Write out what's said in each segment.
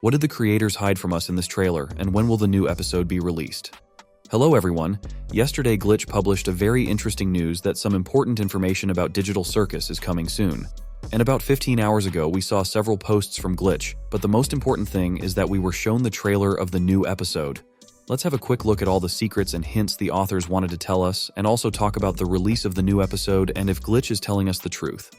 What did the creators hide from us in this trailer, and when will the new episode be released? Hello everyone. Yesterday Glitch published a very interesting news that some important information about Digital Circus is coming soon. And about 15 hours ago we saw several posts from Glitch, but the most important thing is that we were shown the trailer of the new episode. Let's have a quick look at all the secrets and hints the authors wanted to tell us, and also talk about the release of the new episode and if Glitch is telling us the truth.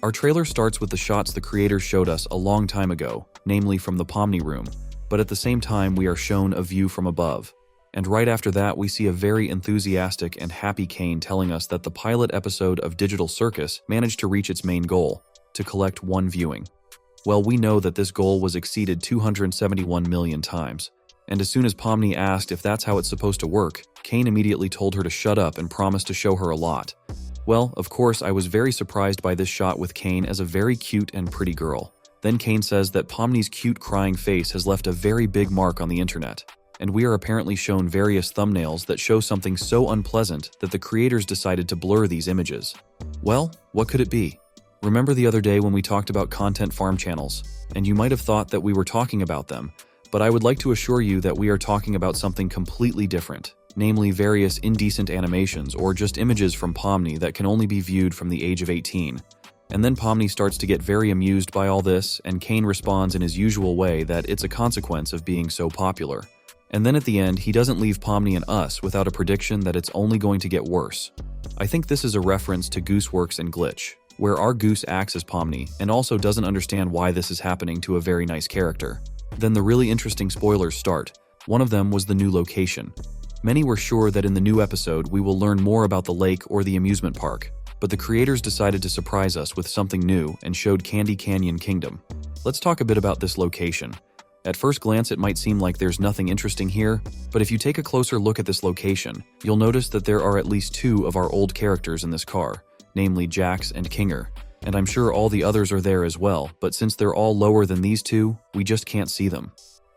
Our trailer starts with the shots the creators showed us a long time ago, namely from the Pomni room, but at the same time we are shown a view from above. And right after that we see a very enthusiastic and happy Kane telling us that the pilot episode of Digital Circus managed to reach its main goal, to collect 1 viewing. Well, we know that this goal was exceeded 271 million times. And as soon as Pomni asked if that's how it's supposed to work, Kane immediately told her to shut up and promised to show her a lot. Well, of course, I was very surprised by this shot with Kane as a very cute and pretty girl. Then Kane says that Pomni's cute crying face has left a very big mark on the internet. And we are apparently shown various thumbnails that show something so unpleasant that the creators decided to blur these images. Well, what could it be? Remember the other day when we talked about content farm channels, and you might have thought that we were talking about them, but I would like to assure you that we are talking about something completely different. Namely various indecent animations or just images from Pomni that can only be viewed from the age of 18. And then Pomni starts to get very amused by all this, and Kane responds in his usual way that it's a consequence of being so popular. And then at the end, he doesn't leave Pomni and us without a prediction that it's only going to get worse. I think this is a reference to Gooseworx and Glitch, where our Goose acts as Pomni and also doesn't understand why this is happening to a very nice character. Then the really interesting spoilers start. One of them was the new location. Many were sure that in the new episode we will learn more about the lake or the amusement park, but the creators decided to surprise us with something new and showed Candy Canyon Kingdom. Let's talk a bit about this location. At first glance it might seem like there's nothing interesting here, but if you take a closer look at this location, you'll notice that there are at least 2 of our old characters in this car, namely Jax and Kinger, and I'm sure all the others are there as well, but since they're all lower than these 2, we just can't see them.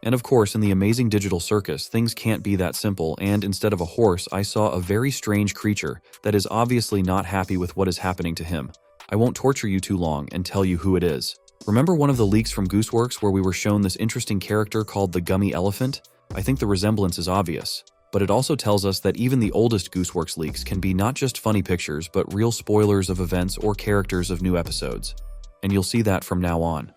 And of course, in the amazing Digital Circus, things can't be that simple, and instead of a horse, I saw a very strange creature that is obviously not happy with what is happening to him. I won't torture you too long and tell you who it is. Remember one of the leaks from Gooseworx where we were shown this interesting character called the Gummy Elephant? I think the resemblance is obvious, but it also tells us that even the oldest Gooseworx leaks can be not just funny pictures, but real spoilers of events or characters of new episodes. And you'll see that from now on.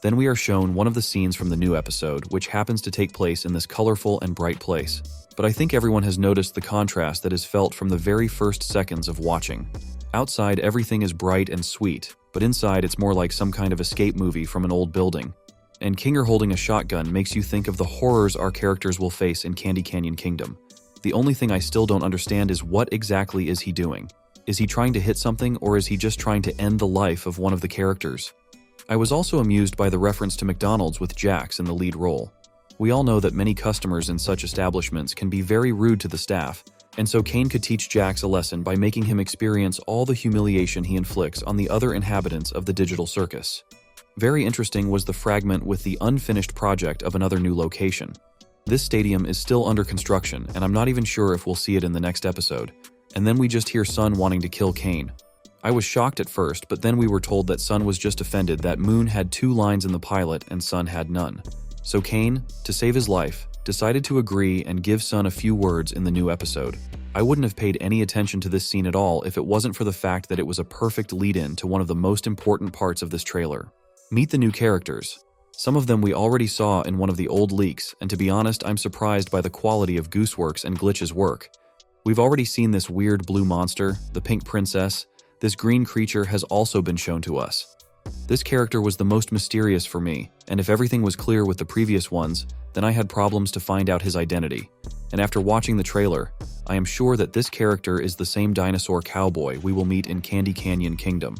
Then we are shown one of the scenes from the new episode, which happens to take place in this colorful and bright place. But I think everyone has noticed the contrast that is felt from the very first seconds of watching. Outside, everything is bright and sweet, but inside it's more like some kind of escape movie from an old building. And Kinger holding a shotgun makes you think of the horrors our characters will face in Candy Canyon Kingdom. The only thing I still don't understand is what exactly is he doing? Is he trying to hit something, or is he just trying to end the life of one of the characters? I was also amused by the reference to McDonald's with Jax in the lead role. We all know that many customers in such establishments can be very rude to the staff, and so Kane could teach Jax a lesson by making him experience all the humiliation he inflicts on the other inhabitants of the Digital Circus. Very interesting was the fragment with the unfinished project of another new location. This stadium is still under construction, and I'm not even sure if we'll see it in the next episode. And then we just hear Sun wanting to kill Kane. I was shocked at first, but then we were told that Sun was just offended that Moon had 2 lines in the pilot and Sun had none. So Kane, to save his life, decided to agree and give Sun a few words in the new episode. I wouldn't have paid any attention to this scene at all if it wasn't for the fact that it was a perfect lead-in to one of the most important parts of this trailer. Meet the new characters. Some of them we already saw in one of the old leaks, and to be honest, I'm surprised by the quality of Gooseworx and Glitch's work. We've already seen this weird blue monster, the pink princess. This green creature has also been shown to us. This character was the most mysterious for me, and if everything was clear with the previous ones, then I had problems to find out his identity. And after watching the trailer, I am sure that this character is the same dinosaur cowboy we will meet in Candy Canyon Kingdom.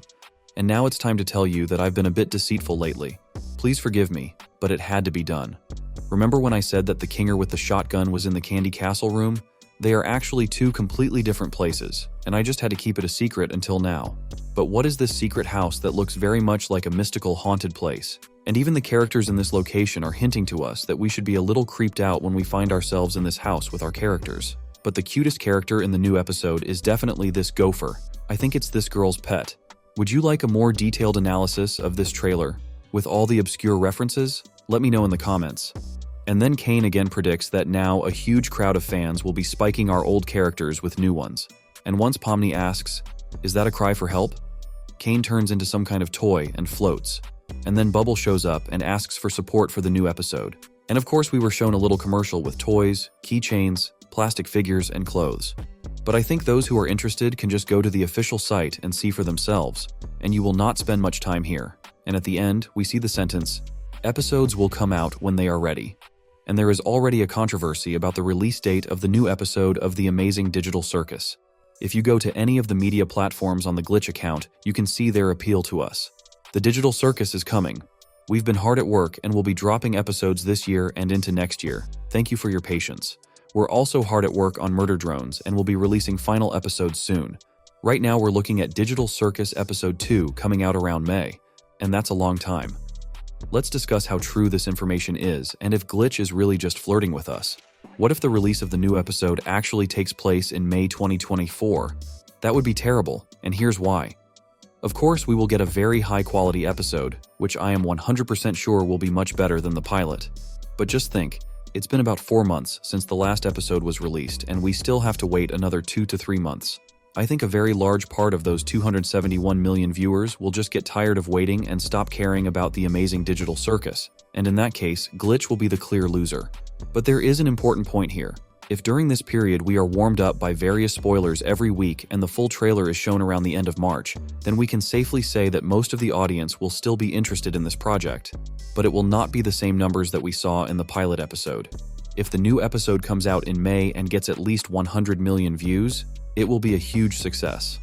And now it's time to tell you that I've been a bit deceitful lately. Please forgive me, but it had to be done. Remember when I said that the Kinger with the shotgun was in the Candy Castle room? They are actually 2 completely different places, and I just had to keep it a secret until now. But what is this secret house that looks very much like a mystical haunted place? And even the characters in this location are hinting to us that we should be a little creeped out when we find ourselves in this house with our characters. But the cutest character in the new episode is definitely this gopher. I think it's this girl's pet. Would you like a more detailed analysis of this trailer, with all the obscure references? Let me know in the comments. And then Kane again predicts that now a huge crowd of fans will be spiking our old characters with new ones. And once Pomni asks, "Is that a cry for help?" Kane turns into some kind of toy and floats. And then Bubble shows up and asks for support for the new episode. And of course we were shown a little commercial with toys, keychains, plastic figures, and clothes. But I think those who are interested can just go to the official site and see for themselves, and you will not spend much time here. And at the end, we see the sentence, "Episodes will come out when they are ready." And there is already a controversy about the release date of the new episode of The Amazing Digital Circus. If you go to any of the media platforms on the Glitch account, you can see their appeal to us. The Digital Circus is coming. We've been hard at work and will be dropping episodes this year and into next year. Thank you for your patience. We're also hard at work on Murder Drones and will be releasing final episodes soon. Right now we're looking at Digital Circus Episode 2 coming out around May, and that's a long time. Let's discuss how true this information is and if Glitch is really just flirting with us. What if the release of the new episode actually takes place in May 2024? That would be terrible, and here's why. Of course, we will get a very high-quality episode, which I am 100% sure will be much better than the pilot. But just think, it's been about 4 months since the last episode was released, and we still have to wait another 2 to 3 months. I think a very large part of those 271 million viewers will just get tired of waiting and stop caring about The Amazing Digital Circus, and in that case, Glitch will be the clear loser. But there is an important point here. If during this period we are warmed up by various spoilers every week and the full trailer is shown around the end of March, then we can safely say that most of the audience will still be interested in this project. But it will not be the same numbers that we saw in the pilot episode. If the new episode comes out in May and gets at least 100 million views, it will be a huge success.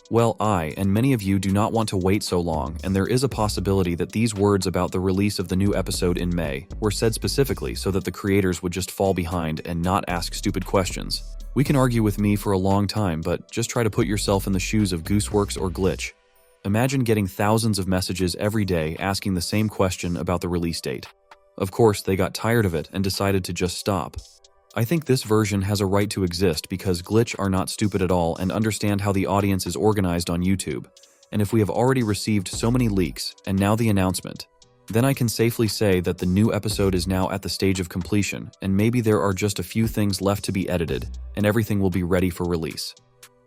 Well, I and many of you do not want to wait so long, and there is a possibility that these words about the release of the new episode in May were said specifically so that the creators would just fall behind and not ask stupid questions. We can argue with me for a long time, but just try to put yourself in the shoes of Gooseworx or Glitch. Imagine getting thousands of messages every day asking the same question about the release date. Of course, they got tired of it and decided to just stop. I think this version has a right to exist because Glitch are not stupid at all and understand how the audience is organized on YouTube. And if we have already received so many leaks, and now the announcement, then I can safely say that the new episode is now at the stage of completion, and maybe there are just a few things left to be edited, and everything will be ready for release.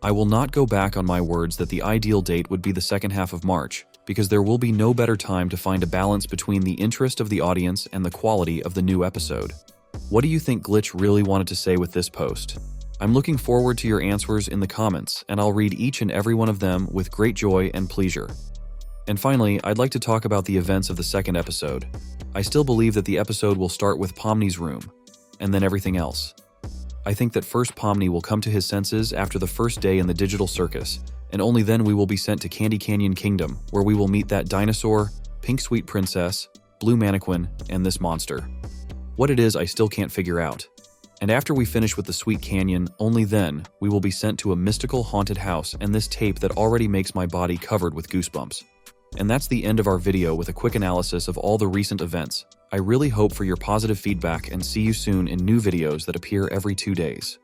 I will not go back on my words that the ideal date would be the second half of March, because there will be no better time to find a balance between the interest of the audience and the quality of the new episode. What do you think Glitch really wanted to say with this post? I'm looking forward to your answers in the comments, and I'll read each and every one of them with great joy and pleasure. And finally, I'd like to talk about the events of the second episode. I still believe that the episode will start with Pomni's room, and then everything else. I think that first Pomni will come to his senses after the first day in the Digital Circus, and only then we will be sent to Candy Canyon Kingdom, where we will meet that dinosaur, pink sweet princess, blue mannequin, and this monster. What it is, I still can't figure out. And after we finish with the Sweet Canyon, only then, we will be sent to a mystical haunted house and this tape that already makes my body covered with goosebumps. And that's the end of our video with a quick analysis of all the recent events. I really hope for your positive feedback and see you soon in new videos that appear every 2 days.